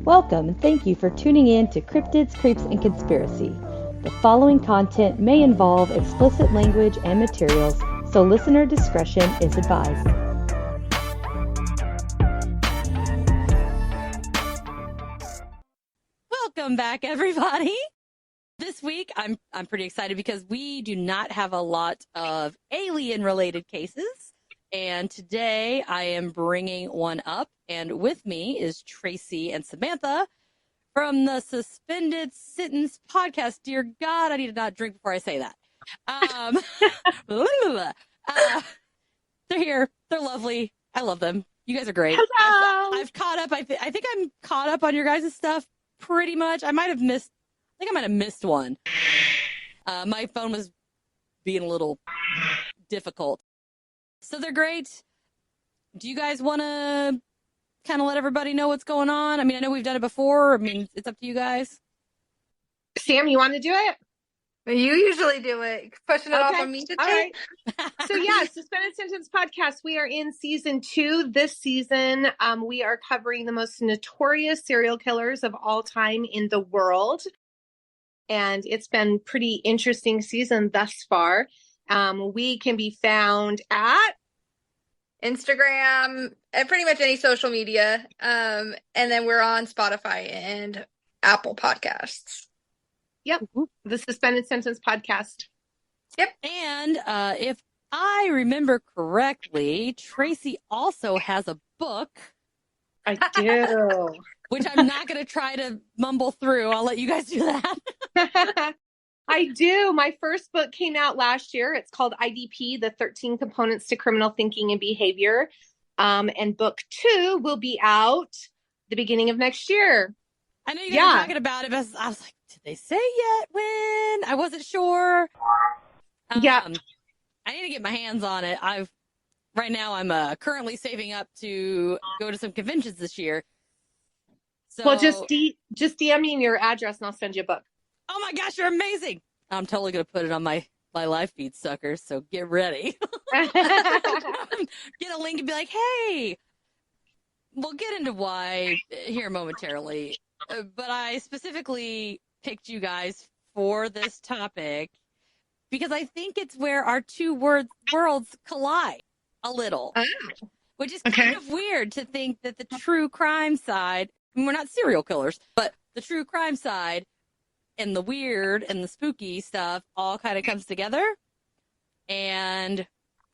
Welcome and thank you for tuning in to Cryptids, Creeps, and Conspiracy. The following content may involve explicit language and materials, so listener discretion is advised. Welcome back, everybody. This week, I'm pretty excited because we do not have a lot of alien-related cases. And today I am bringing one up, and with me is Tracy and Samantha from the Suspended Sentence podcast. Dear God, I need to not drink before I say that. They're here. They're lovely. I love them. You guys are great. Hello. I've caught up. I think I'm caught up on your guys' stuff pretty much. I might have missed one. My phone was being a little difficult. So they're great. Do you guys want to kind of let everybody know what's going on? I mean, I know we've done it before. I mean, it's up to you guys. Sam, you want to do it? You usually do it. Pushing it off on me today. All right. So yeah, Suspended Sentence podcast. We are in season 2. This season, we are covering the most notorious serial killers of all time in the world. And it's been pretty interesting season thus far. We can be found at Instagram and pretty much any social media. And then we're on Spotify and Apple Podcasts. Yep. The Suspended Sentence podcast. Yep. And if I remember correctly, Tracy also has a book. I do. Which I'm not going to try to mumble through. I'll let you guys do that. I do. My first book came out last year. It's called IDP, The 13 Components to Criminal Thinking and Behavior. And book 2 will be out the beginning of next year. I know you guys were talking about it, but I was like, did they say yet when? I wasn't sure. Yeah. I need to get my hands on it. Right now I'm currently saving up to go to some conventions this year. So, well, just DM me your address and I'll send you a book. Oh my gosh, you're amazing. I'm totally going to put it on my live feed, suckers. So get ready. Get a link and be like, hey, we'll get into why here momentarily. But I specifically picked you guys for this topic because I think it's where our two worlds collide a little, which is kind of weird to think that the true crime side, I mean, we're not serial killers, but the true crime side and the weird and the spooky stuff all kind of comes together. And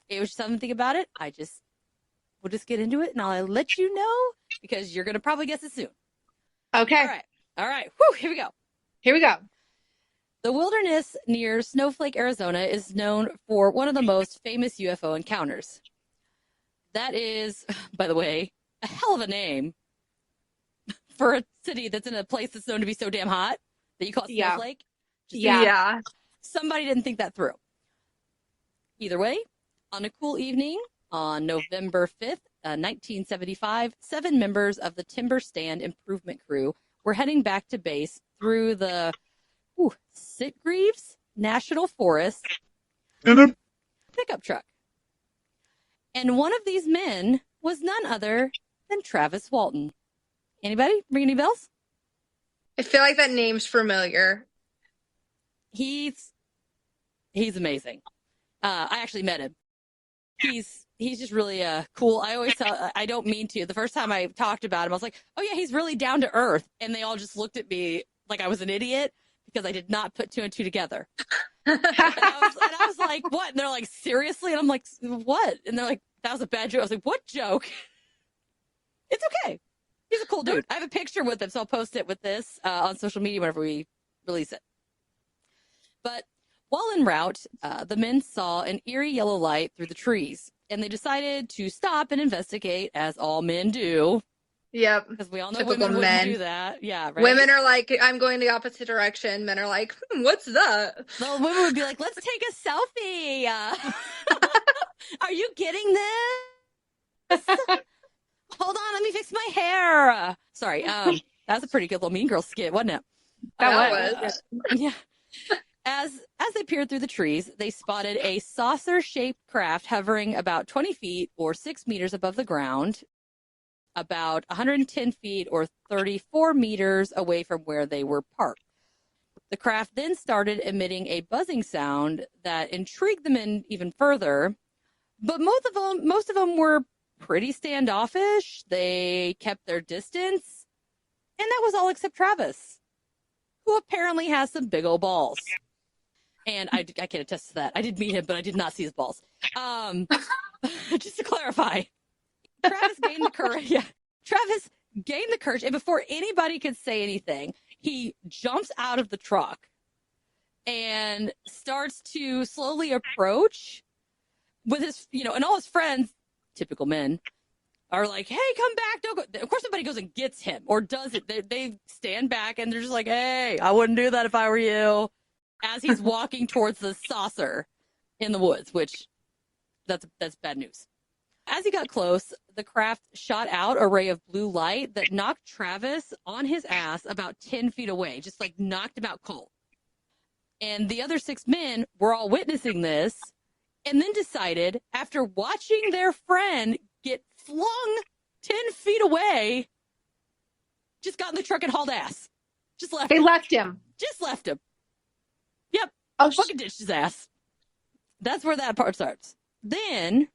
it was something about it. We'll just get into it and I'll let you know because you're going to probably guess it soon. Okay. All right. Whew, here we go. The wilderness near Snowflake, Arizona is known for one of the most famous UFO encounters. That is, by the way, a hell of a name for a city that's in a place that's known to be so damn hot that you call it Snowflake. Yeah. Somebody didn't think that through. Either way, on a cool evening on November 5th, 1975, 7 members of the Timber Stand Improvement Crew were heading back to base through the Sitgreaves National Forest in a pickup truck. And one of these men was none other than Travis Walton. Anybody? Ring any bells? I feel like that name's familiar. He's amazing. I actually met him. He's just really cool. I always tell, I don't mean to. The first time I talked about him, I was like, oh yeah, he's really down to earth. And they all just looked at me like I was an idiot because I did not put 2 and 2 together. and I was like, what? And they're like, seriously? And I'm like, what? And they're like, that was a bad joke. I was like, what joke? It's okay. He's a cool dude. I have a picture with him, so I'll post it with this on social media whenever we release it. But while en route, the men saw an eerie yellow light through the trees, and they decided to stop and investigate, as all men do. Yep. Because we all know Typical women men wouldn't do that. Yeah, right? Women are like, I'm going the opposite direction. Men are like, what's that? Well, women would be like, let's take a selfie. Are you getting this? Hold on, let me fix my hair. Sorry, that was a pretty good little Mean Girl skit, wasn't it? That was. Yeah. As they peered through the trees, they spotted a saucer-shaped craft hovering about 20 feet or 6 meters above the ground, about 110 feet or 34 meters away from where they were parked. The craft then started emitting a buzzing sound that intrigued them in even further, but most of them were pretty standoffish. They kept their distance, and that was all except Travis, who apparently has some big old balls. And I can attest to that. I did meet him, but I did not see his balls. Just to clarify, Travis gained the courage. Yeah, Travis gained the courage, and before anybody could say anything, he jumps out of the truck and starts to slowly approach with his, and all his friends, typical men, are like, "Hey, come back! Don't go." Of course, nobody goes and gets him or does it. They stand back and they're just like, "Hey, I wouldn't do that if I were you." As he's walking towards the saucer in the woods, which that's bad news. As he got close, the craft shot out a ray of blue light that knocked Travis on his ass about 10 feet away, just like knocked him out cold. And the other 6 men were all witnessing this and then decided, after watching their friend get flung 10 feet away, just got in the truck and hauled ass. Just left They him. left him. Just left him. Yep. Oh, fucking ditched his ass. That's where that part starts. Then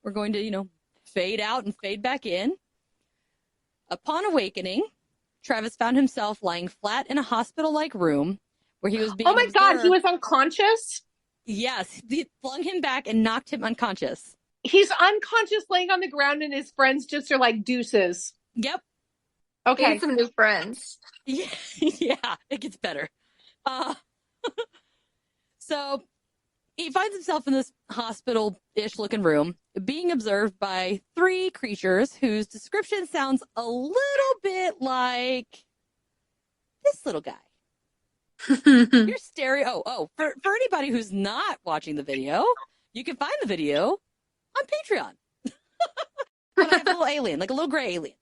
we're going to, fade out and fade back in. Upon awakening, Travis found himself lying flat in a hospital-like room where he was being oh my God, observed. he was unconscious? Yes, they flung him back and knocked him unconscious. He's unconscious laying on the ground and his friends just are like deuces. Yep. He Okay. had some new friends. Yeah, yeah, it gets better. So he finds himself in this hospital-ish looking room, being observed by 3 creatures whose description sounds a little bit like this little guy. Your stereo. For anybody who's not watching the video, you can find the video on Patreon. But I have a little alien, like a little gray alien.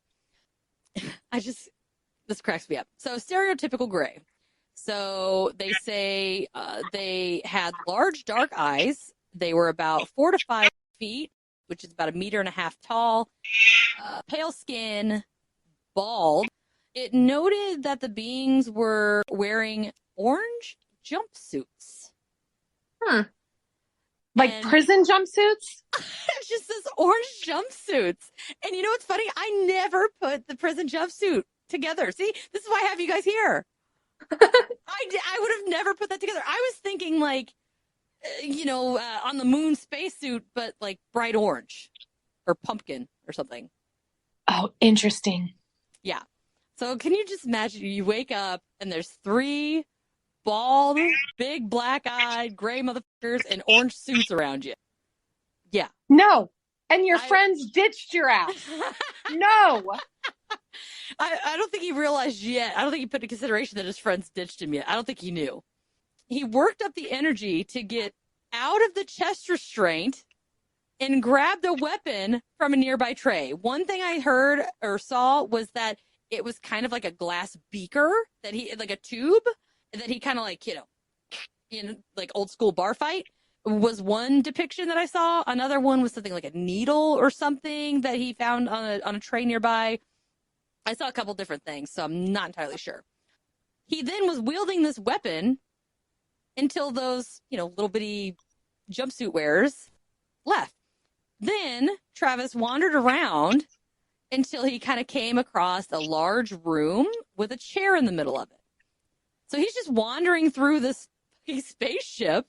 This cracks me up. So stereotypical gray. So they say they had large dark eyes. They were about 4 to 5 feet, which is about 1.5 meters tall, pale skin, bald. It noted that the beings were wearing orange jumpsuits. Like prison jumpsuits? It's just this orange jumpsuits. And you know what's funny? I never put the prison jumpsuit together. See, this is why I have you guys here. I would have never put that together. I was thinking like, on the moon spacesuit, but like bright orange or pumpkin or something. Oh, interesting. Yeah. So can you just imagine you wake up and there's 3 bald, big black-eyed, gray motherfuckers in orange suits around you? Yeah. No. And your friends ditched your ass. No. I don't think he realized yet. I don't think he put into consideration that his friends ditched him yet. I don't think he knew. He worked up the energy to get out of the chest restraint and grabbed a weapon from a nearby tray. One thing I heard or saw was that it was kind of like a glass beaker like a tube that he kind of like, in like old school bar fight was one depiction that I saw. Another one was something like a needle or something that he found on a tray nearby. I saw a couple different things, so I'm not entirely sure. He then was wielding this weapon until those, little bitty jumpsuit wearers left. Then Travis wandered around until he kind of came across a large room with a chair in the middle of it. So he's just wandering through this spaceship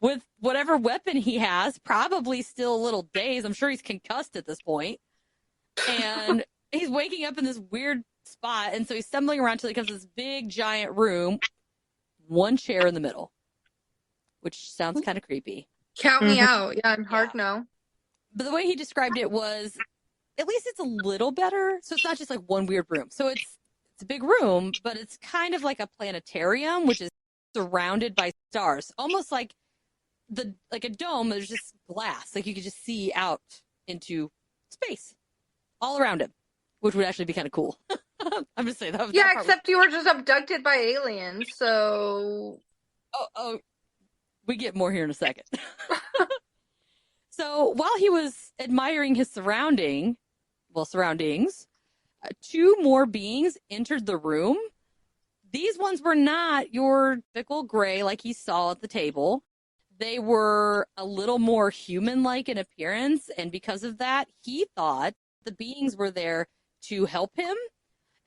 with whatever weapon he has, probably still a little dazed. I'm sure he's concussed at this point. And he's waking up in this weird spot. And so he's stumbling around till he comes to this big, giant room, one chair in the middle, which sounds kind of creepy. Count me out. Yeah, I'm hard no. But the way he described it was, at least it's a little better. So it's not just like one weird room. So it's a big room, but it's kind of like a planetarium, which is surrounded by stars, almost like a dome. There's just glass, like you could just see out into space all around him, which would actually be kind of cool. I'm just saying that. Yeah, that part except you were just abducted by aliens, so. oh, we get more here in a second. So while he was admiring his surroundings, two more beings entered the room. These ones were not your typical gray like he saw at the table. They were a little more human-like in appearance, and because of that, he thought the beings were there to help him.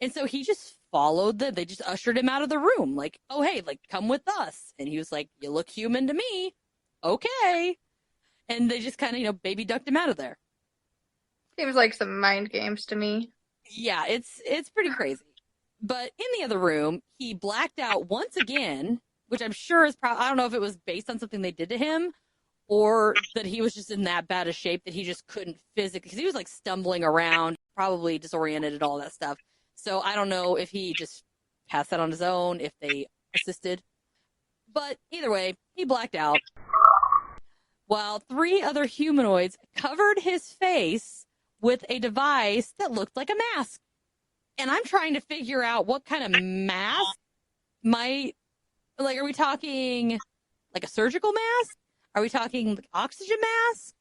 And so he just followed them. They just ushered him out of the room, like, oh, hey, like, come with us. And he was like, you look human to me. Okay. And they just kind of, baby ducked him out of there. Seems like some mind games to me. Yeah, it's pretty crazy. But in the other room, he blacked out once again, which I'm sure is probably, I don't know if it was based on something they did to him or that he was just in that bad a shape that he just couldn't physically, because he was like stumbling around, probably disoriented and all that stuff. So I don't know if he just passed that on his own, if they assisted. But either way, he blacked out. While three other humanoids covered his face with a device that looked like a mask. And I'm trying to figure out what kind of mask might, like, are we talking like a surgical mask? Are we talking like oxygen mask?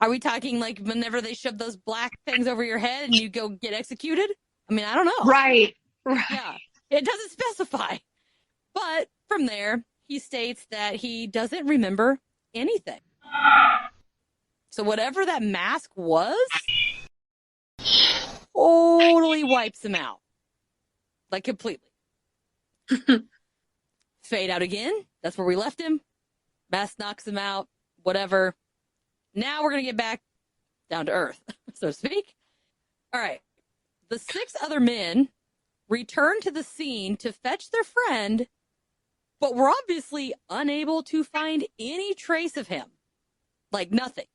Are we talking like whenever they shove those black things over your head and you go get executed? I mean, I don't know. Right. Yeah, it doesn't specify. But from there, he states that he doesn't remember anything. So whatever that mask was, totally wipes him out. Like completely. Fade out again. That's where we left him. Mask knocks him out. Whatever. Now we're going to get back down to earth, so to speak. All right. The 6 other men return to the scene to fetch their friend, but were obviously unable to find any trace of him. Like nothing.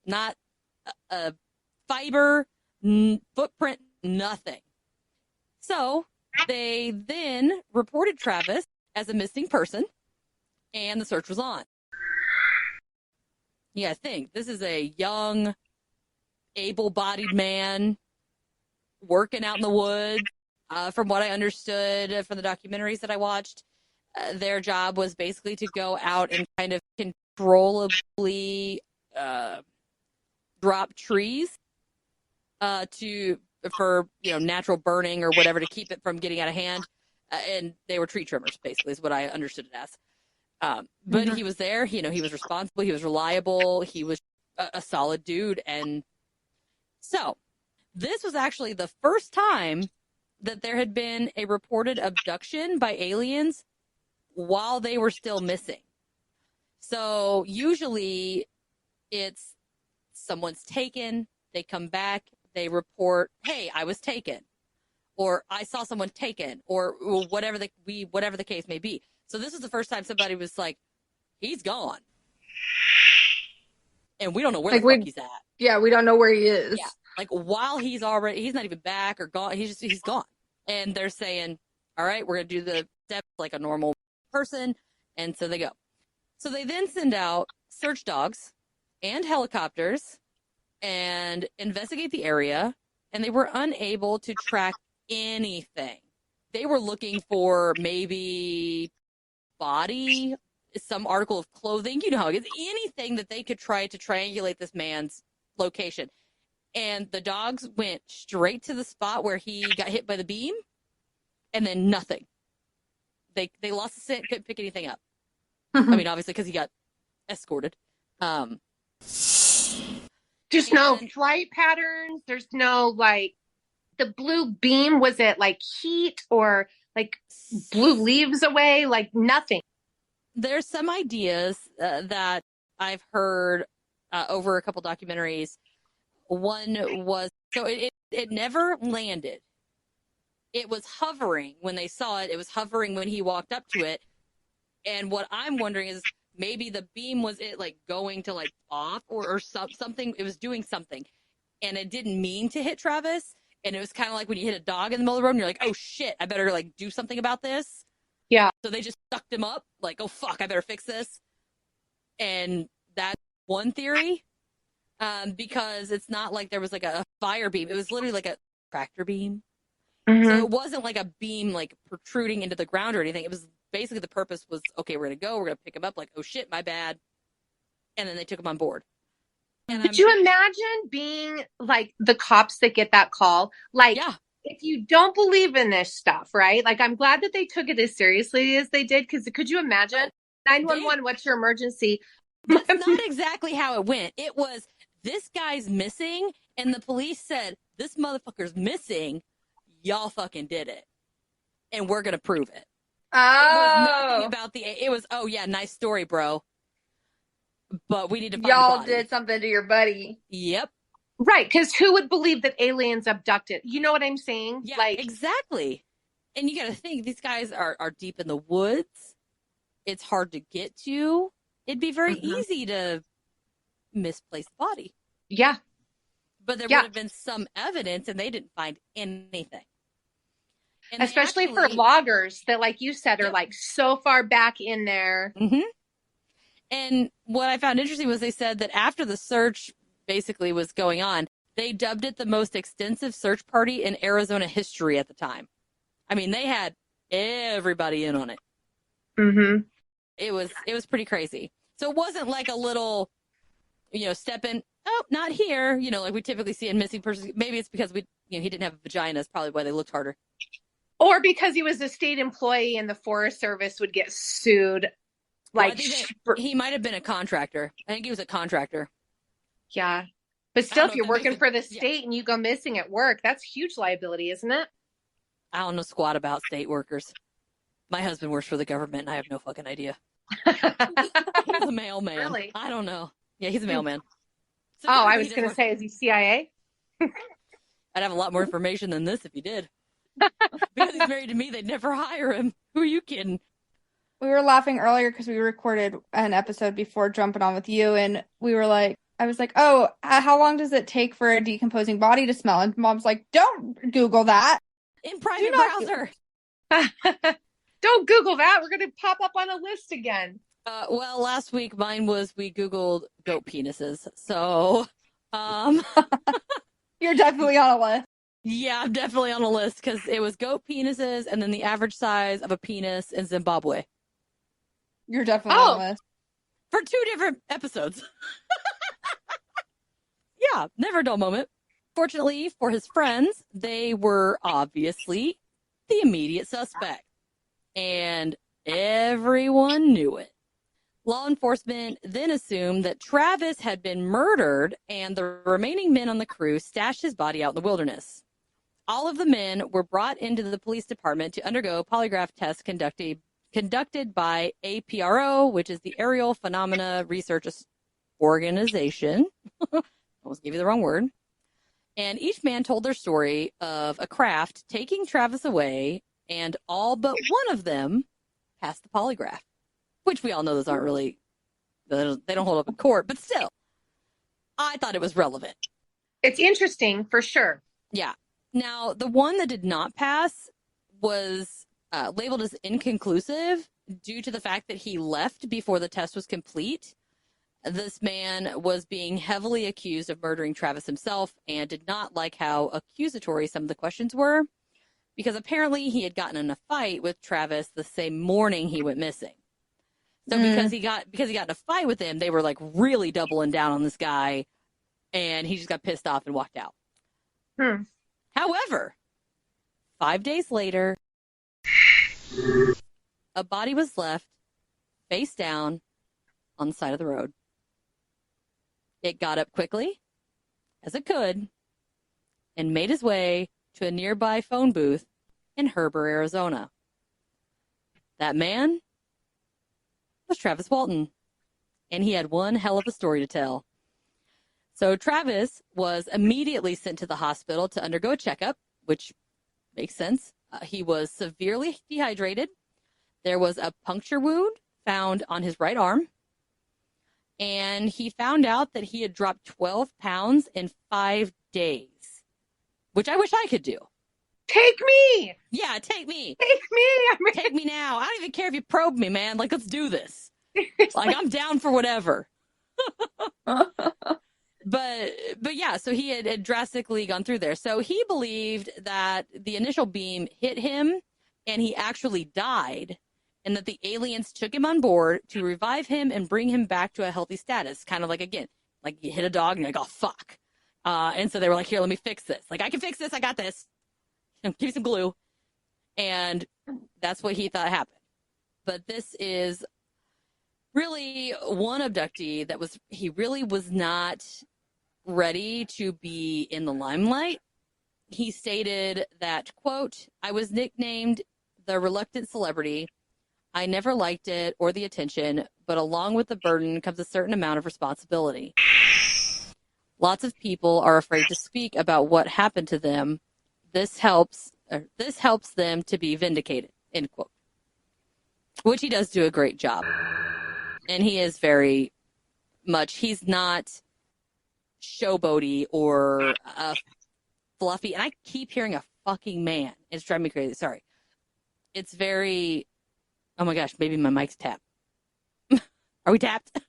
Not a fiber, footprint, nothing. So they then reported Travis as a missing person, and the search was on. You guys think this is a young, able-bodied man working out in the woods. From what I understood from the documentaries that I watched, their job was basically to go out and kind of controllably drop trees for natural burning or whatever to keep it from getting out of hand. And they were tree trimmers, basically, is what I understood it as. But he was there. He was responsible. He was reliable. He was a solid dude. And so this was actually the first time that there had been a reported abduction by aliens while they were still missing. So usually it's someone's taken, they come back, they report, hey, I was taken, or I saw someone taken, or whatever the case may be. So this is the first time somebody was like, he's gone. And we don't know where the fuck he's at. Yeah, we don't know where he is. Yeah. Like while he's not even back or gone, he's gone. And they're saying, all right, we're going to do the steps like a normal person. And so they go. So they then send out search dogs and helicopters and investigate the area. And they were unable to track anything. They were looking for maybe body, some article of clothing, you know how it is, anything that they could try to triangulate this man's location. And the dogs went straight to the spot where he got hit by the beam, and then nothing. They lost the scent, couldn't pick anything up. I mean, obviously, because he got escorted. There's no flight patterns. There's no, like, the blue beam. Was it, like, heat or, like, blew leaves away? Like, nothing. There's some ideas that I've heard over a couple documentaries. One was, so it never landed. It was hovering when they saw it. It was hovering when he walked up to it. And what I'm wondering is maybe the beam was it like going to like off or something. It was doing something and it didn't mean to hit Travis. And it was kind of like when you hit a dog in the middle of the road and you're like, oh shit, I better like do something about this. Yeah. So they just sucked him up like, oh fuck, I better fix this. And that's one theory. Because it's not like there was like a fire beam. It was literally like a tractor beam. Mm-hmm. So it wasn't like a beam like protruding into the ground or anything. It was basically the purpose was, okay, we're going to go. We're going to pick him up. Like, oh shit, my bad. And then they took him on board. And Could you imagine being like the cops that get that call? Like, yeah. if you don't believe in this stuff, right? Like, I'm glad that they took it as seriously as they did. Because could you imagine? 911, what's your emergency? That's not exactly how it went. It was, this guy's missing, and the police said, this motherfucker's missing. Y'all fucking did it. And we're going to prove it. Oh. It was nothing about it was, oh yeah, nice story, bro. But we need to find y'all the body. did something to your buddy. Yep. Right, because who would believe that aliens abducted? You know what I'm saying? Yeah, like, exactly. And you got to think, these guys are deep in the woods. It's hard to get to. It'd be very easy to misplace the body. Yeah. But there would have been some evidence, and they didn't find anything. And especially for loggers that, like you said, are like so far back in there. Mm-hmm. And what I found interesting was they said that after the search basically was going on, they dubbed it the most extensive search party in Arizona history at the time. I mean, they had everybody in on it. Mm-hmm. It was pretty crazy. So it wasn't like a little, step in, oh, not here, like we typically see in missing persons. Maybe it's because he didn't have a vagina. That's probably why they looked harder. Or because he was a state employee and the Forest Service would get sued. Like, he might have been a contractor. I think he was a contractor. Yeah. But still, if you're working for the state and you go missing at work, that's huge liability, isn't it? I don't know squat about state workers. My husband works for the government, and I have no fucking idea. He's a mailman. Really? I don't know. Yeah, he's a mailman. So I was going to say, is he CIA? I'd have a lot more information than this if he did. Because he's married to me, they'd never hire him. Who are you kidding? We were laughing earlier because we recorded an episode before jumping on with you, and we were like, I was like, oh, how long does it take for a decomposing body to smell? And Mom's like, don't Google that. In private browser. Don't Google that. We're going to pop up on a list again. Well, last week mine was we Googled goat penises. So, You're definitely on a list. Yeah, I'm definitely on a list because it was goat penises and then the average size of a penis in Zimbabwe. You're definitely on the list. For 2 different episodes. Yeah, never a dull moment. Fortunately for his friends, they were obviously the immediate suspect. And everyone knew it. Law enforcement then assumed that Travis had been murdered and the remaining men on the crew stashed his body out in the wilderness. All of the men were brought into the police department to undergo polygraph tests conducted by APRO, which is the Aerial Phenomena Research Organization. Almost gave you the wrong word. And each man told their story of a craft taking Travis away, and all but one of them passed the polygraph, which we all know those aren't really, they don't hold up in court, but still, I thought it was relevant. It's interesting for sure. Yeah. Now, the one that did not pass was labeled as inconclusive due to the fact that he left before the test was complete. This man was being heavily accused of murdering Travis himself and did not like how accusatory some of the questions were, because apparently he had gotten in a fight with Travis the same morning he went missing. So because he got in a fight with him, they were like really doubling down on this guy, and he just got pissed off and walked out. However, 5 days later, a body was left face down on the side of the road. It got up quickly, as it could, and made his way to a nearby phone booth in Heber, Arizona. That man was Travis Walton, and he had one hell of a story to tell. So Travis was immediately sent to the hospital to undergo a checkup, which makes sense. He was severely dehydrated. There was a puncture wound found on his right arm. And he found out that he had dropped 12 pounds in 5 days, which I wish I could do. Take me! Yeah, take me. Take me! Take me now. I don't even care if you probe me, man. Like, let's do this. Like, I'm down for whatever. But But yeah, so he had drastically gone through there. So he believed that the initial beam hit him and he actually died, and that the aliens took him on board to revive him and bring him back to a healthy status. Kind of like, again, like you hit a dog and you're like, oh, fuck. And so they were like, here, let me fix this. Like, I can fix this. I got this. Give me some glue. And that's what he thought happened. But this is really one abductee that he really was not ready to be in the limelight. He stated that, quote, I was nicknamed the reluctant celebrity. I never liked it or the attention, but along with the burden comes a certain amount of responsibility. Lots of people are afraid to speak about what happened to them. This helps them to be vindicated, end quote. Which he does do a great job. And he is very much, he's not showboaty or fluffy. And I keep hearing a fucking man. It's driving me crazy. Sorry. It's very, oh my gosh, maybe my mic's tapped. Are we tapped?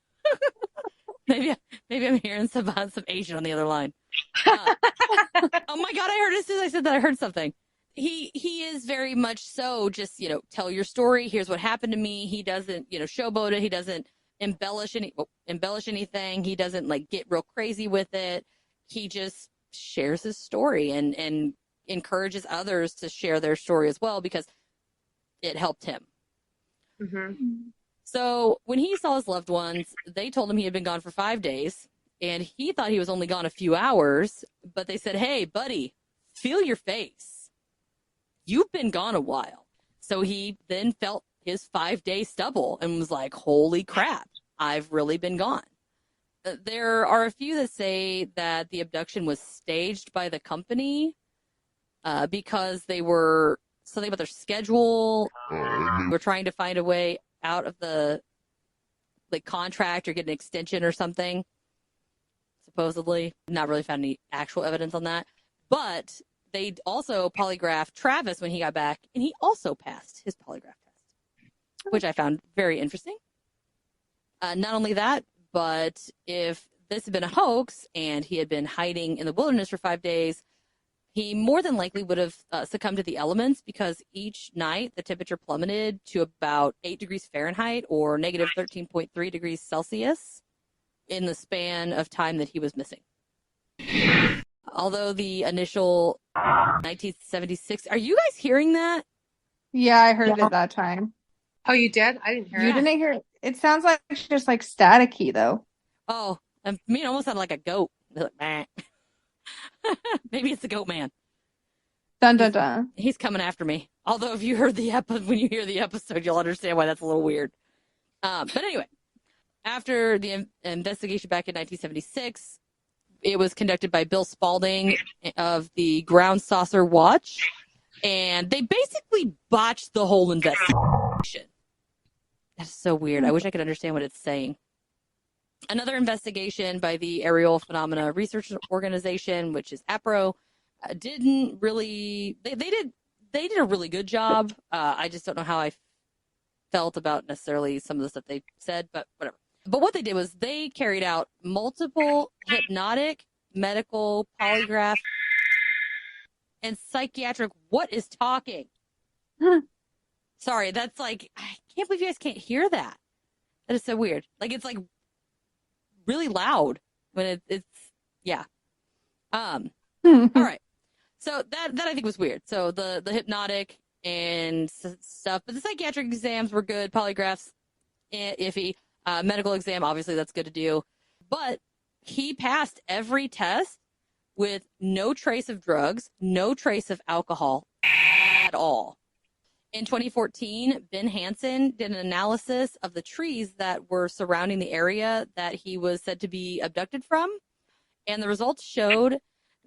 maybe I'm hearing some Asian on the other line. Oh my God, I heard as soon as I said that, I heard something. He is very much so just, tell your story. Here's what happened to me. He doesn't, showboat it. He doesn't embellish anything. He doesn't like get real crazy with it. He just shares his story and encourages others to share their story as well because it helped him. Mm-hmm. So when he saw his loved ones, they told him he had been gone for 5 days, and he thought he was only gone a few hours, but they said, hey, buddy, feel your face. You've been gone a while. So he then felt his 5-day stubble and was like, holy crap, I've really been gone. There are a few that say that the abduction was staged by the company because they were something about their schedule. They were trying to find a way out of the contract or get an extension or something. Supposedly. Not really found any actual evidence on that. But they also polygraphed Travis when he got back, and he also passed his polygraph test, which I found very interesting. Not only that, but if this had been a hoax and he had been hiding in the wilderness for 5 days, he more than likely would have succumbed to the elements because each night the temperature plummeted to about 8 degrees Fahrenheit or negative 13.3 degrees Celsius in the span of time that he was missing. Although the initial 1976, are you guys hearing that? Yeah, I heard it that time. Oh, you did? I didn't hear it. You didn't hear it? It sounds like it's just like staticky, though. Oh, I mean, it almost sounded like a goat. Like, maybe it's the goat man. Dun, dun, dun. He's coming after me. Although if you heard when you hear the episode, you'll understand why that's a little weird. But anyway, after the investigation back in 1976, it was conducted by Bill Spalding of the Ground Saucer Watch, and they basically botched the whole investigation. That's so weird. I wish I could understand what it's saying. Another investigation by the Aerial Phenomena Research Organization, which is APRO, didn't really. They did a really good job. I just don't know how I felt about necessarily some of the stuff they said, but whatever. But what they did was they carried out multiple hypnotic, medical, polygraph, and psychiatric. What is talking? Sorry, that's like, I can't believe you guys can't hear that. That is so weird. Like, it's like really loud when it's yeah. All right. So that I think was weird. So the hypnotic and stuff, but the psychiatric exams were good. Polygraphs, iffy. Medical exam, obviously that's good to do. But he passed every test with no trace of drugs, no trace of alcohol at all. In 2014, Ben Hansen did an analysis of the trees that were surrounding the area that he was said to be abducted from. And the results showed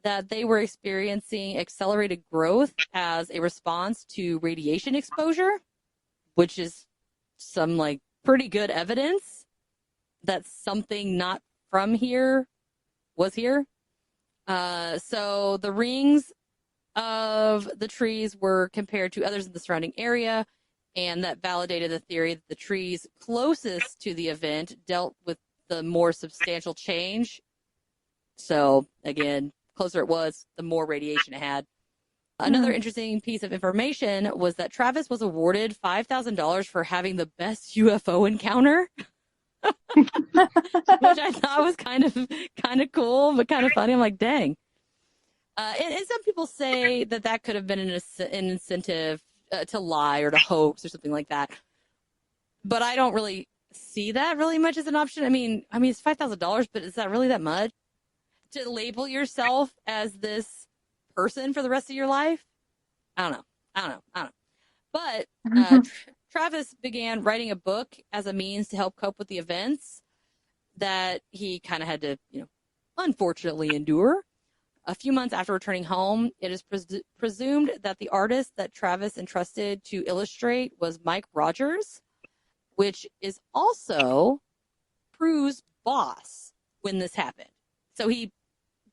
that they were experiencing accelerated growth as a response to radiation exposure, which is some like pretty good evidence that something not from here was here. So the rings of the trees were compared to others in the surrounding area, and that validated the theory that the trees closest to the event dealt with the more substantial change So again, closer it was, the more radiation it had. Another interesting piece of information was that Travis was awarded $5,000 for having the best UFO encounter, which I thought was kind of cool, but kind of funny. I'm like, dang. And some people say that could have been an incentive to lie or to hoax or something like that. But I don't really see that really much as an option. I mean, it's $5,000, but is that really that much to label yourself as this person for the rest of your life? I don't know. But Travis began writing a book as a means to help cope with the events that he kind of had to, unfortunately endure. A few months after returning home, it is presumed that the artist that Travis entrusted to illustrate was Mike Rogers, which is also Prue's boss when this happened. So he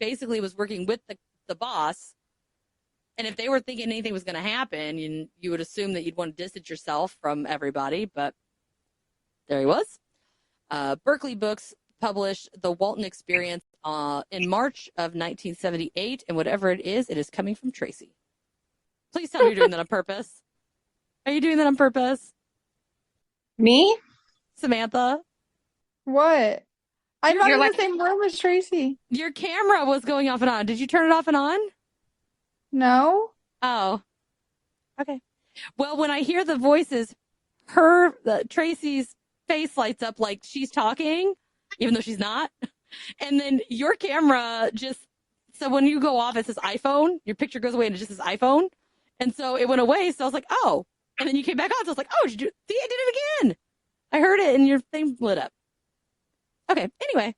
basically was working with the boss. And if they were thinking anything was going to happen, you would assume that you'd want to distance yourself from everybody. But there he was. Berkeley Books published The Walton Experience in March of 1978. And whatever it is coming from Tracy. Please tell me you're doing that on purpose. Are you doing that on purpose? Me? Samantha? What? I'm not in the same room as Tracy. Your camera was going off and on. Did you turn it off and on? No. Oh. Okay. Well, when I hear the voices, Tracy's face lights up like she's talking, even though she's not. And then your camera so when you go off, it says iPhone. Your picture goes away and it just says iPhone. And so it went away. So I was like, oh. And then you came back on. So I was like, oh, see, I did it again. I heard it and your thing lit up. Okay. Anyway.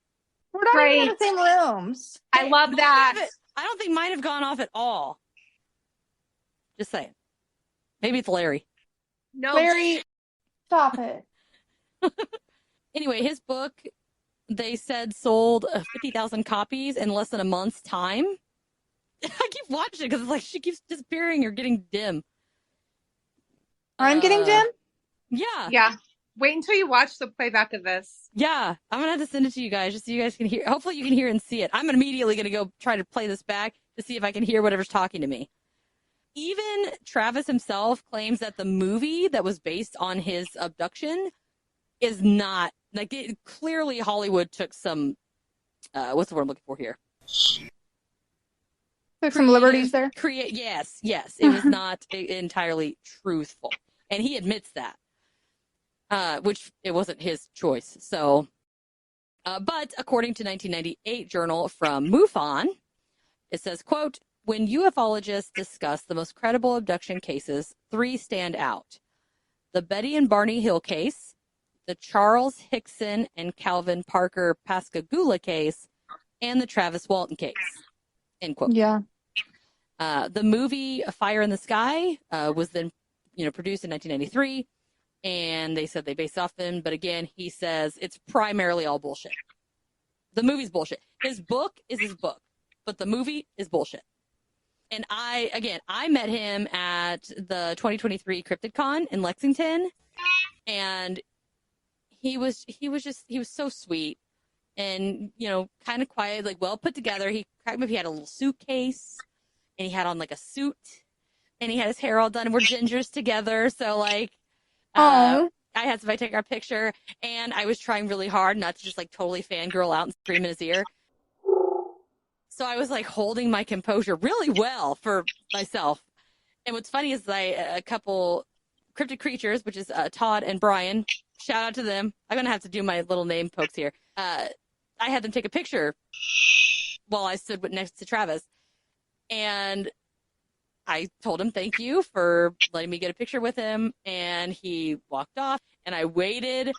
We're not even in the same rooms. I love that. I don't think mine have gone off at all. Just saying. Maybe it's Larry. No. Larry, stop it. Anyway, his book, they said, sold 50,000 copies in less than a month's time. I keep watching it because it's like she keeps disappearing or getting dim. I'm getting dim? Yeah. Yeah. Wait until you watch the playback of this. Yeah. I'm going to have to send it to you guys just so you guys can hear. Hopefully you can hear and see it. I'm immediately going to go try to play this back to see if I can hear whatever's talking to me. Even Travis himself claims that the movie that was based on his abduction is not, clearly Hollywood took some, what's the word I'm looking for here? Took some liberties there? Yes. It was not entirely truthful. And he admits that, which it wasn't his choice. So, but according to 1998 journal from MUFON, it says, quote, when ufologists discuss the most credible abduction cases, 3 stand out. The Betty and Barney Hill case, the Charles Hickson and Calvin Parker Pascagoula case, and the Travis Walton case. End quote. Yeah. The movie Fire in the Sky was then, produced in 1993, and they said they based off them. But again, he says it's primarily all bullshit. The movie's bullshit. His book is his book, but the movie is bullshit. And I met him at the 2023 CryptidCon in Lexington, and he was so sweet and, kind of quiet, well put together. He had a little suitcase and he had on a suit and he had his hair all done and we're gingers together. So I had somebody take our picture and I was trying really hard not to just totally fangirl out and scream in his ear. So I was holding my composure really well for myself. And what's funny is a couple Cryptid Creatures, which is Todd and Brian, shout out to them. I'm going to have to do my little name pokes here. I had them take a picture while I stood next to Travis. And I told him thank you for letting me get a picture with him. And he walked off and I waited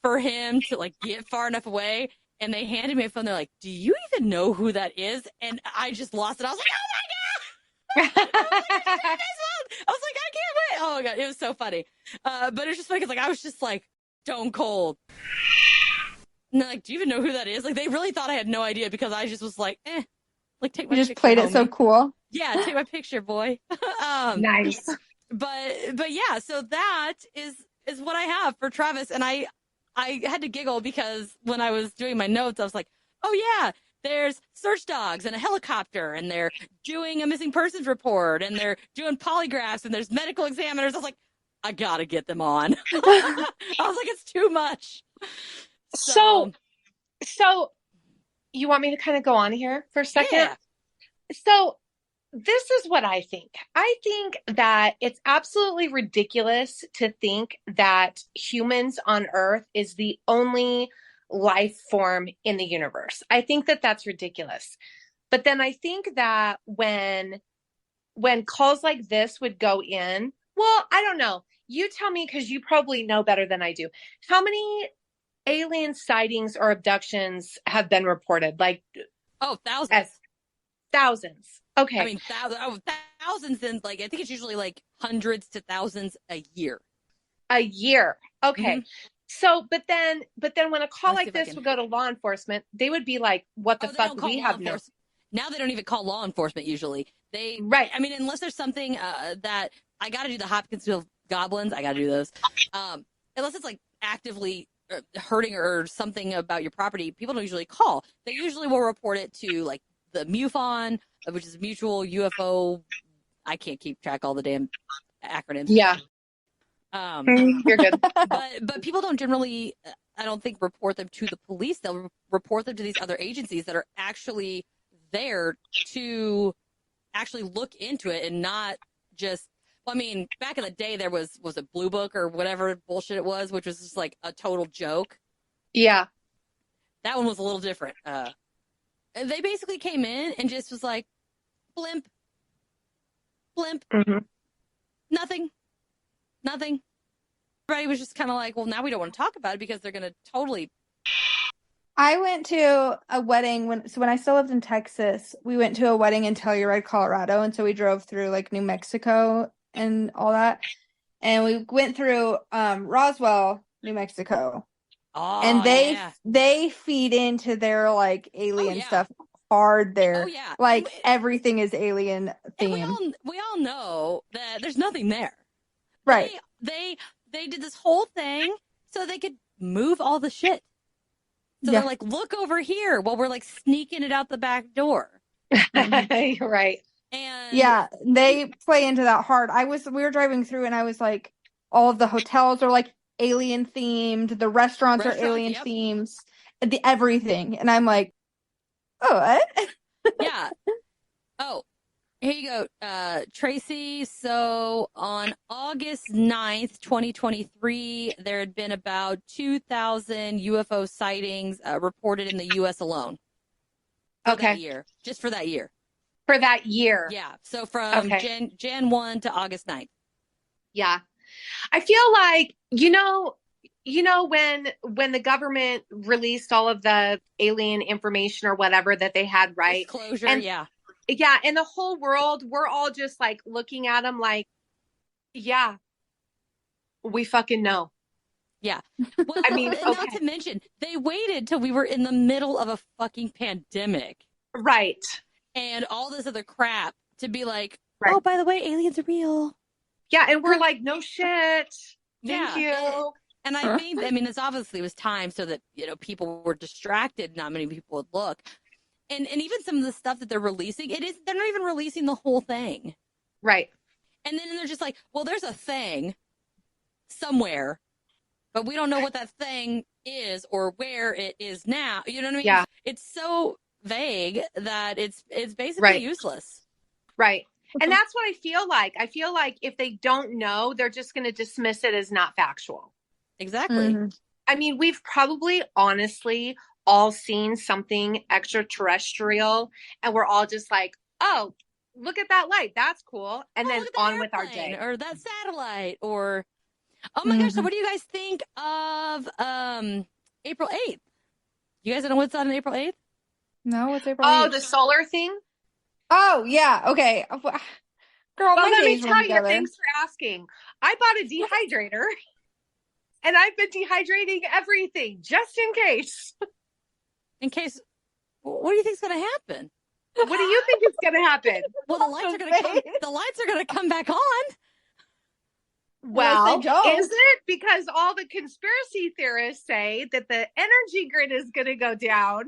for him to get far enough away. And they handed me a phone. They're like, do you even know who that is? And I just lost it. I was like, oh, my God. I was like, I can't wait. Oh, my God. It was so funny. But it was just funny because I was just stone cold. And they're like, do you even know who that is? They really thought I had no idea because I just was take my picture. You just played it so cool. Yeah, take my picture, boy. Nice. But yeah, so that is what I have for Travis. And I had to giggle because when I was doing my notes, I was like, oh, yeah, there's search dogs and a helicopter, and they're doing a missing persons report, and they're doing polygraphs, and there's medical examiners. I was like, I gotta get them on. I was like, it's too much. So you want me to kind of go on here for a second? Yeah. So this is what I think. I think that it's absolutely ridiculous to think that humans on Earth is the only life form in the universe. I think that that's ridiculous. But then I think that when calls like this would go in, well, I don't know. You tell me, because you probably know better than I do. How many alien sightings or abductions have been reported? Like, thousands. Thousands. Okay. I mean, thousands, and like, I think it's usually like hundreds to thousands a year. A year. Okay. Mhm. So, but then when a call like this would go to law enforcement, they would be like, what the fuck? We have no. Now they don't even call law enforcement usually. Right. I mean, unless there's something that I got to do the Hopkinsville goblins. I got to do those. Unless it's like actively hurting or something about your property, people don't usually call. They usually will report it to like the MUFON, which is Mutual UFO. I can't keep track all the damn acronyms. Yeah. You're good. But people don't generally, I don't think, report them to the police. They'll report them to these other agencies that are actually there to actually look into it and not just, well, I mean, back in the day there was it Blue Book or whatever bullshit it was, which was just like a total joke. Yeah. That one was a little different. They basically came in and just was like, blimp. Mm-hmm. Nothing. Everybody was just kind of like, well, now we don't want to talk about it because they're going to totally. I went to a wedding when I still lived in Texas. We went to a wedding in Telluride, Colorado, and so we drove through like New Mexico and all that, and we went through Roswell, New Mexico, and they feed into their like alien stuff hard there. Oh yeah, like everything is alien themed. We all know that there's nothing there. Right. They did this whole thing so they could move all the shit. So they're like, look over here while we're like sneaking it out the back door. Right. And yeah, they play into that hard. We were driving through and I was like, all of the hotels are like alien themed. The restaurants are alien themes. Everything. And I'm like, oh, what? Yeah. Oh, here you go, Tracy. So on August 9th, 2023, there had been about 2,000 UFO sightings reported in the U.S. alone. Okay. Just for that year. For that year. Yeah. So from Jan 1 to August 9th. Yeah. I feel like, you know, when the government released all of the alien information or whatever that they had, right? Disclosure, yeah. Yeah, and the whole world, we're all just like looking at them like, yeah, we fucking know. Yeah. Well, I mean, not to mention, they waited till we were in the middle of a fucking pandemic. Right. And all this other crap to be like, oh, by the way, aliens are real. Yeah, and we're like, no shit. Thank you. And I think, this obviously was time so that, people were distracted. Not many people would look. And even some of the stuff that they're releasing, they're not even releasing the whole thing. Right. And then they're just like, well, there's a thing somewhere, but we don't know what that thing is or where it is now. You know what I mean? Yeah. It's so vague that it's basically useless. Right. And that's what I feel like. I feel like if they don't know, they're just going to dismiss it as not factual. Exactly. Mm-hmm. I mean, we've probably honestly all seen something extraterrestrial and we're all just like, oh, look at that light. That's cool. And then on with our day. Or that satellite or, oh my gosh. So what do you guys think of April 8th? You guys know what's on April 8th? No, what's April 8th? Oh, the solar thing? Oh, yeah. Okay. Girl, well, let me tell you, thanks for asking. I bought a dehydrator and I've been dehydrating everything just in case. In case, what do you think's going to happen? What do you think is going to happen? Well, the lights are going to come back on. Well, is it? Because all the conspiracy theorists say that the energy grid is going to go down.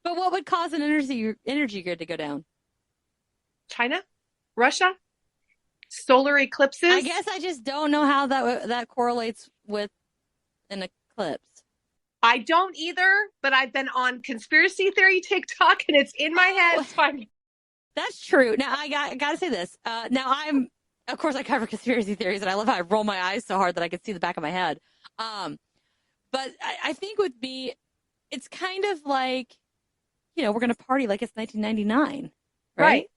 But what would cause an energy grid to go down? China? Russia? Solar eclipses? I guess I just don't know how that correlates with an eclipse. I don't either, but I've been on conspiracy theory TikTok and it's in my head. It's fine. That's true. Now, I got to say this. Now, of course, I cover conspiracy theories, and I love how I roll my eyes so hard that I can see the back of my head. But I think with me, it's kind of like, we're going to party like it's 1999, right?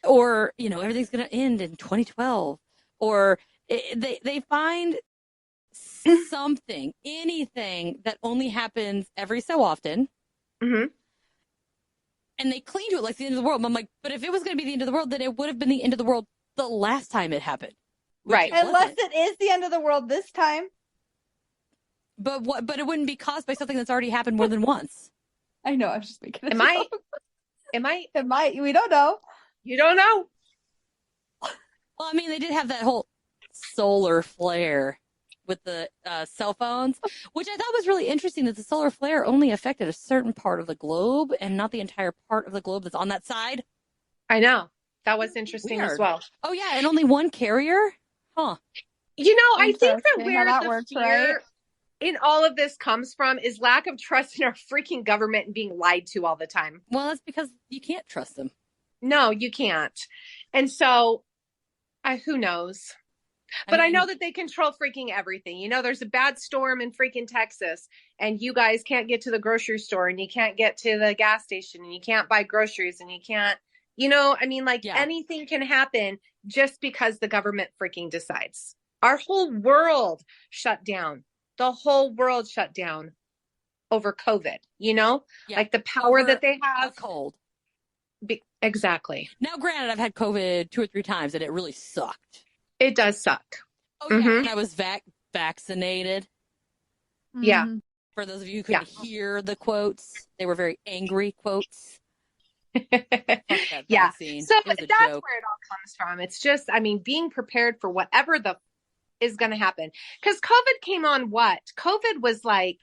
Or, everything's going to end in 2012. Or they find something, anything that only happens every so often. Mm-hmm. And they cling to it like the end of the world. I'm like, but if it was going to be the end of the world, then it would have been the end of the world the last time it happened. Right. Unless it is the end of the world this time. But it wouldn't be caused by something that's already happened more than once. I know. I was just making it. Am I? It might. We don't know. You don't know. Well, I mean, they did have that whole solar flare with the cell phones, which I thought was really interesting, that the solar flare only affected a certain part of the globe and not the entire part of the globe that's on that side. I know. That was interesting Weird. as well. Oh, yeah. And only one carrier? Huh. I think that where that the works, fear right? in all of this comes from is lack of trust in our freaking government and being lied to all the time. Well, that's because you can't trust them. No, you can't. And so, who knows? But I know that they control freaking everything. There's a bad storm in freaking Texas and you guys can't get to the grocery store and you can't get to the gas station and you can't buy groceries and you can't, anything can happen just because the government freaking decides. Our whole world shut down. The whole world shut down over COVID, like the power over that they have. A cold. Exactly. Now, granted, I've had COVID 2 or 3 times and it really sucked. It does suck. Oh, yeah. And I was vaccinated. Yeah. For those of you who couldn't hear the quotes, they were very angry quotes. Yeah. So that's where it all comes from. It's just, being prepared for whatever is going to happen. Because COVID came on what? COVID was like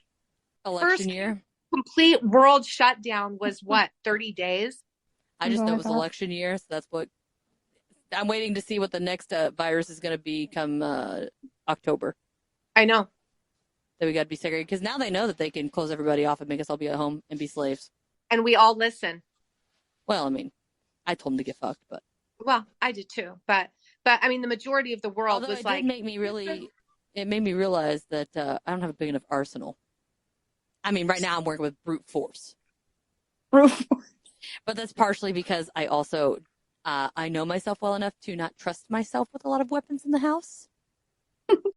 election year. Complete world shutdown was what? 30 days? I just know it was election year. So that's what I'm waiting to see what the next virus is going to be come October. I know. That we got to be segregated because now they know that they can close everybody off and make us all be at home and be slaves. And we all listen. Well, I told them to get fucked, but. Well, I did too. But the majority of the world was like. It made me realize that I don't have a big enough arsenal. Right now I'm working with brute force. But that's partially because I also. I know myself well enough to not trust myself with a lot of weapons in the house.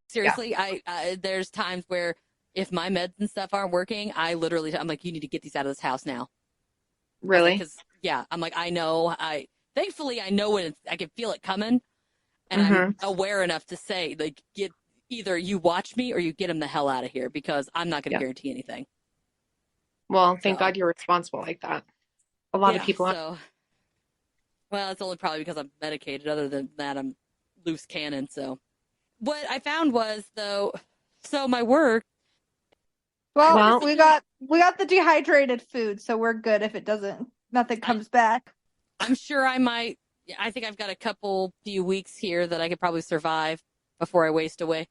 Seriously, yeah. There's times where if my meds and stuff aren't working, I'm like, you need to get these out of this house now. Really? Because I'm like, I know. Thankfully, I know when I can feel it coming, and I'm aware enough to say, like, either you watch me or you get them the hell out of here because I'm not going to guarantee anything. Well, thank God you're responsible like that. A lot of people are. Well, it's only probably because I'm medicated. Other than that, I'm loose cannon. So what I found was, though, my work. Well, we got the dehydrated food, so we're good if nothing comes back. I'm sure I might. I think I've got a few weeks here that I could probably survive before I waste away.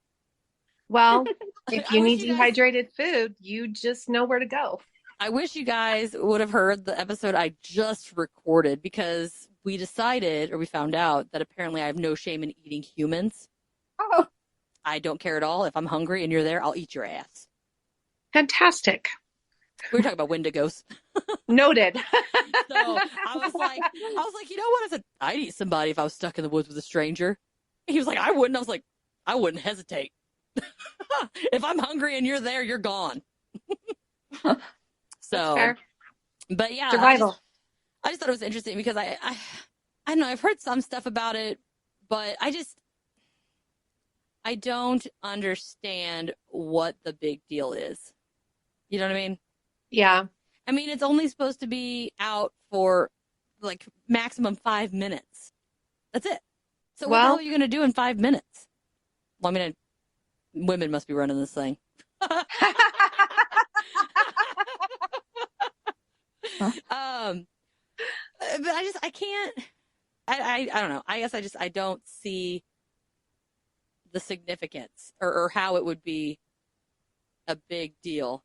Well, if you need dehydrated food, you just know where to go. I wish you guys would have heard the episode I just recorded because we found out that apparently I have no shame in eating humans. Oh. I don't care at all. If I'm hungry and you're there, I'll eat your ass. Fantastic. We were talking about Wendigos. Noted. So I was like, you know what? I said, I'd eat somebody if I was stuck in the woods with a stranger. He was like, I wouldn't. I was like, I wouldn't hesitate. If I'm hungry and you're there, you're gone. So, fair. But yeah, survival. I just thought it was interesting because I don't know. I've heard some stuff about it, but I don't understand what the big deal is. You know what I mean? Yeah. It's only supposed to be out for like maximum 5 minutes. That's it. So what the hell are you going to do in 5 minutes? Well, women must be running this thing. But I can't. I don't know. I guess I don't see the significance or how it would be a big deal.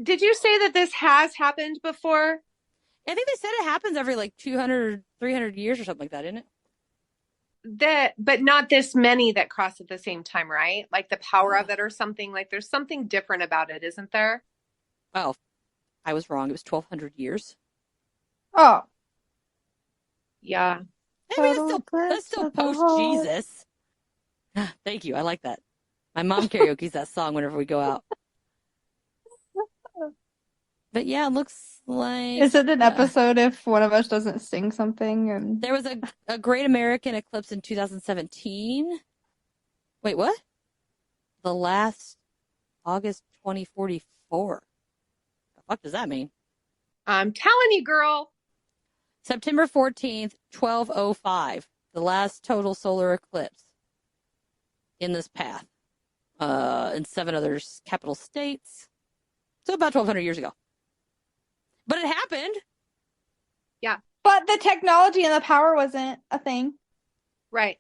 Did you say that this has happened before? I think they said it happens every like 200, 300 years or something like that, isn't it? But not this many that cross at the same time, right? Like the power of it or something. Like there's something different about it, isn't there? Oh, I was wrong. It was 1,200 years. Oh. Yeah. I mean, that's still post Jesus. Thank you. I like that. My mom karaoke's that song whenever we go out. But yeah, it looks like... Is it an episode if one of us doesn't sing something? And there was a Great American Eclipse in 2017. Wait, what? The last August 2044. The fuck does that mean? I'm telling you, girl. September 14th, 1205. The last total solar eclipse in this path. In 7 other capital states. So about 1,200 years ago. But it happened. Yeah. But the technology and the power wasn't a thing. Right.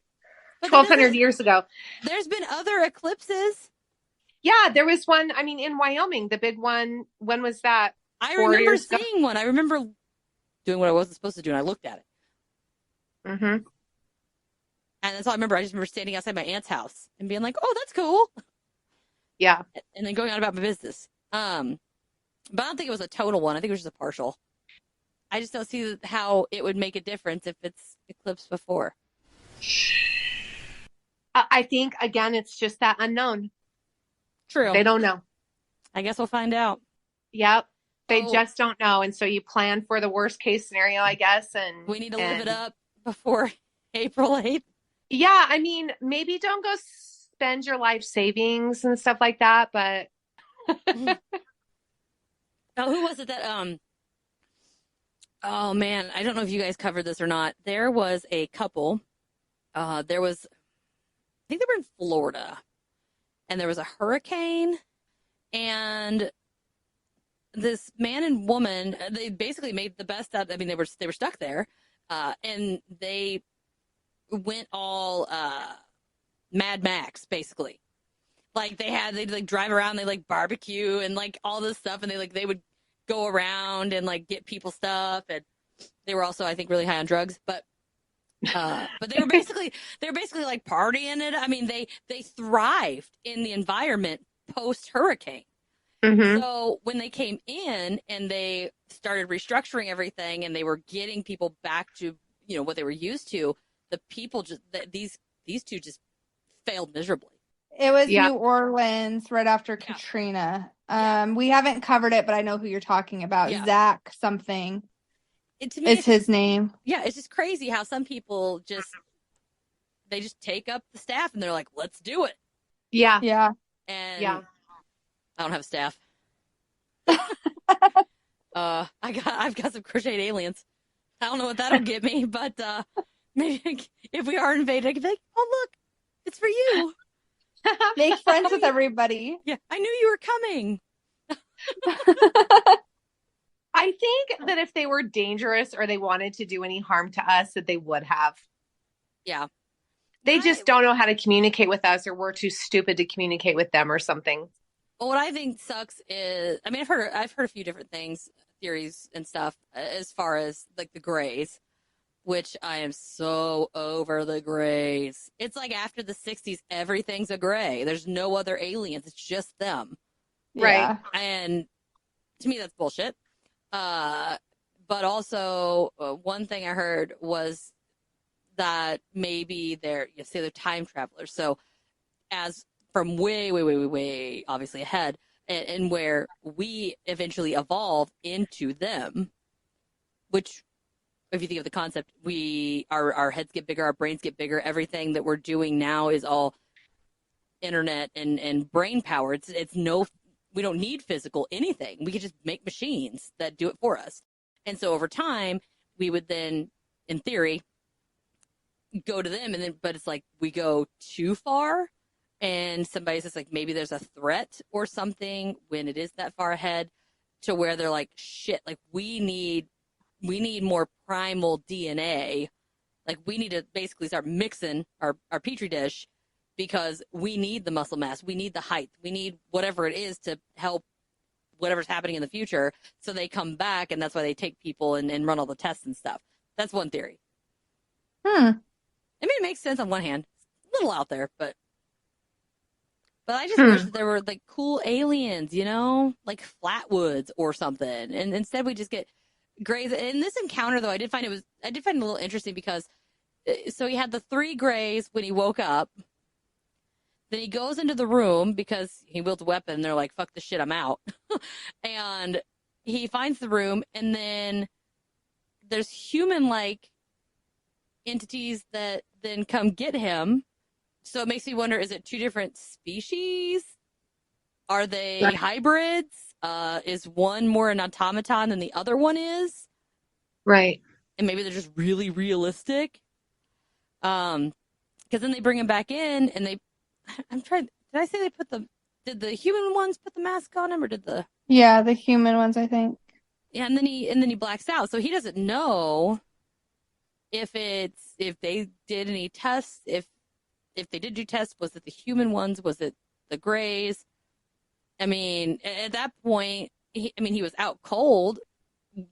But 1,200 years ago. There's been other eclipses. Yeah, there was one, I mean, in Wyoming, the big one. When was that? I remember seeing one. I remember doing what I wasn't supposed to do, and I looked at it. Mm-hmm. And that's all I remember. I just remember standing outside my aunt's house and being like, oh, that's cool. Yeah. And then going on about my business. But I don't think it was a total one. I think it was just a partial. I just don't see how it would make a difference if it's eclipsed before. I think, again, it's just that unknown. True. They don't know. I guess we'll find out. Yep. They just don't know. And so you plan for the worst case scenario, I guess. And we need to live it up before April 8th. Yeah. I mean, maybe don't go spend your life savings and stuff like that, but. Oh, who was it that, oh man, I don't know if you guys covered this or not. There was a couple, I think they were in Florida, and there was a hurricane, and this man and woman, they basically made the best out. I mean, they were stuck there, and they went all Mad Max, basically. Like they'd like drive around, they like barbecue and like all this stuff, and they would go around and like get people stuff, and they were also, I think, really high on drugs, but they were basically like partying it. I mean, they thrived in the environment post hurricane. Mm-hmm. So when they came in and they started restructuring everything and they were getting people back to, you know, what they were used to, the people just these two just failed miserably. It was New Orleans right after Katrina. We haven't covered it, but I know who you're talking about. Yeah. Zach something. To me, it's his name. Yeah, it's just crazy how some people just take up the staff and they're like, let's do it. Yeah. Yeah. And I don't have a staff. I've got some crocheted aliens. I don't know what that'll get me, but maybe if we are invaded, I can be like, oh look, it's for you. Make friends with everybody. Yeah, I knew you were coming. I think that if they were dangerous or they wanted to do any harm to us, that they would have. Yeah. They just don't know how to communicate with us, or we're too stupid to communicate with them or something. Well, what I think sucks is, I mean, I've heard a few different things, theories and stuff, as far as like the Greys, which I am so over the Greys. It's like after the 60s, everything's a Grey. There's no other aliens. It's just them. Right. And to me, that's bullshit. But also, one thing I heard was that maybe they're time travelers. So as from way, obviously ahead, and where we eventually evolve into them, which, if you think of the concept, our heads get bigger, our brains get bigger. Everything that we're doing now is all internet and brain power. We don't need physical anything. We could just make machines that do it for us. And so over time, we would then, in theory, go to them. But it's like we go too far, and somebody says like maybe there's a threat or something when it is that far ahead to where they're like, shit, like we need more primal DNA. Like we need to basically start mixing our petri dish because we need the muscle mass, we need the height, we need whatever it is to help whatever's happening in the future. So they come back, and that's why they take people and run all the tests and stuff. That's one theory. I mean, it makes sense on one hand. A little out there, but I just wish that there were like cool aliens, you know, like Flatwoods or something. And instead we just get grays. In this encounter, though, I did find it a little interesting because so he had the 3 grays when he woke up. Then he goes into the room because he wields a weapon. And they're like, fuck this shit, I'm out. And he finds the room, and then there's human-like entities that then come get him. So it makes me wonder, is it 2 different species? Are they hybrids? Is one more an automaton than the other one is? Right. And maybe they're just really realistic. Because then they bring him back in, and did I say did the human ones put the mask on him, or did the... Yeah, the human ones, I think. Yeah, and then he blacks out. So he doesn't know if they did any tests, if they did do tests, was it the human ones? Was it the grays? I mean, at that point, he was out cold.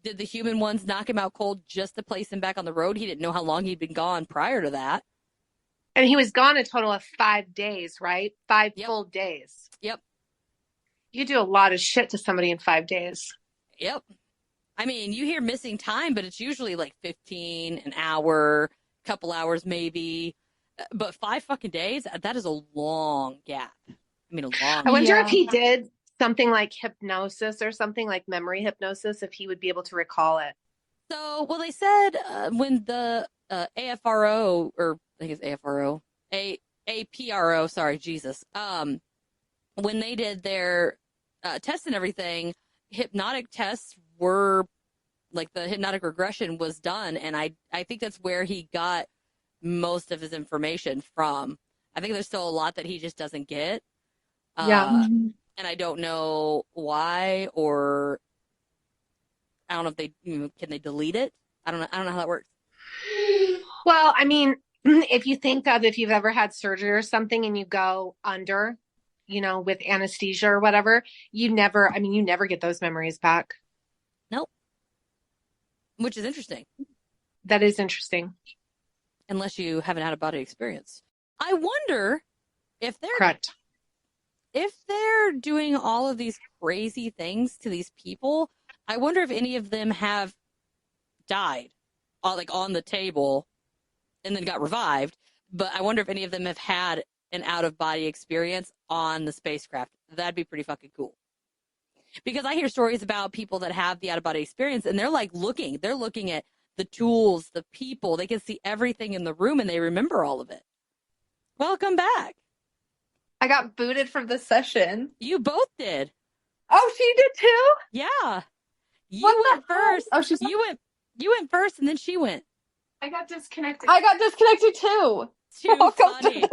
Did the human ones knock him out cold just to place him back on the road? He didn't know how long he'd been gone prior to that. And he was gone a total of 5 days, right? 5 full days. Yep. You do a lot of shit to somebody in 5 days. Yep. I mean, you hear missing time, but it's usually like 15, an hour, couple hours maybe. But 5 fucking days, that is a long gap. I mean, a long I wonder if he did something like hypnosis or something like memory hypnosis, if he would be able to recall it. So, well, they said when the AFRO, or I think it's AFRO, APRO, sorry, Jesus. When they did their tests and everything, hypnotic tests were, like the hypnotic regression was done. And I think that's where he got most of his information from. I think there's still a lot that he just doesn't get. And I don't know why, or I don't know if can they delete it? I don't know how that works. Well, I mean, if you've ever had surgery or something and you go under, with anesthesia or whatever, you never get those memories back. Nope. Which is interesting. That is interesting. Unless you haven't had a body experience. I wonder if they're correct. If they're doing all of these crazy things to these people, I wonder if any of them have died, like on the table, and then got revived. But I wonder if any of them have had an out-of-body experience on the spacecraft. That'd be pretty fucking cool. Because I hear stories about people that have the out-of-body experience, and they're looking at the tools, the people. They can see everything in the room, and they remember all of it. Welcome back. I got booted from the session. You both did. Oh, she did too? Yeah. You went first. Oh, you went first, and then she went. I got disconnected. too. Too funny.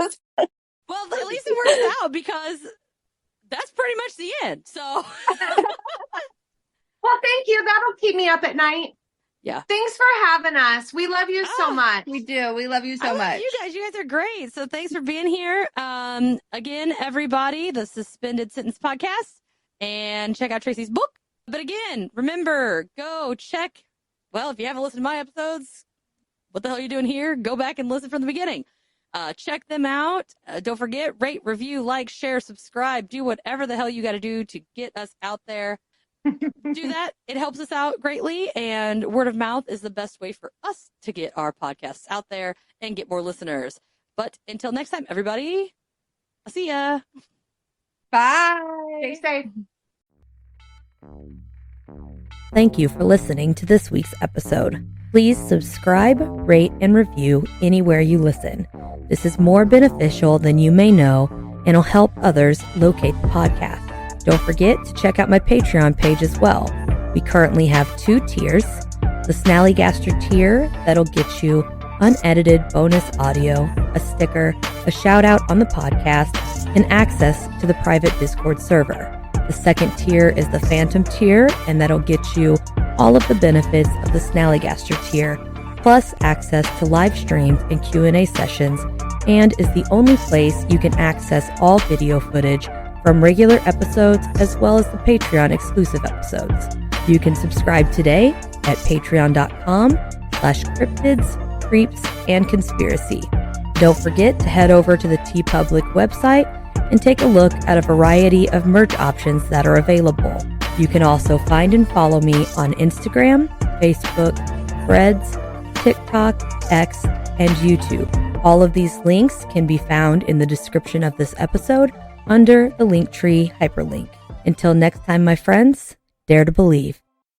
Well, at least it worked out because that's pretty much the end. So. Well, thank you. That'll keep me up at night. Yeah. Thanks for having us. We love you so much. We do. We love you so much. You guys are great. So thanks for being here. Again, everybody, the Suspended Sentence Podcast, and check out Tracy's book. But again, remember, go check. Well, if you haven't listened to my episodes, what the hell are you doing here? Go back and listen from the beginning. Check them out. Don't forget, rate, review, like, share, subscribe, do whatever the hell you got to do to get us out there. Do that. It helps us out greatly. And word of mouth is the best way for us to get our podcasts out there and get more listeners. But until next time, everybody, I'll see ya. Bye. Stay safe. Thank you for listening to this week's episode. Please subscribe, rate, and review anywhere you listen. This is more beneficial than you may know and will help others locate the podcast. Don't forget to check out my Patreon page as well. We currently have 2 tiers. The Snallygaster tier that'll get you unedited bonus audio, a sticker, a shout out on the podcast, and access to the private Discord server. The second tier is the Phantom tier, and that'll get you all of the benefits of the Snallygaster tier, plus access to live streams and Q&A sessions, and is the only place you can access all video footage from regular episodes as well as the Patreon exclusive episodes. You can subscribe today at patreon.com/cryptids, creeps, and conspiracy. Don't forget to head over to the TeePublic website and take a look at a variety of merch options that are available. You can also find and follow me on Instagram, Facebook, Threads, TikTok, X, and YouTube. All of these links can be found in the description of this episode under the Linktree hyperlink. Until next time, my friends, dare to believe.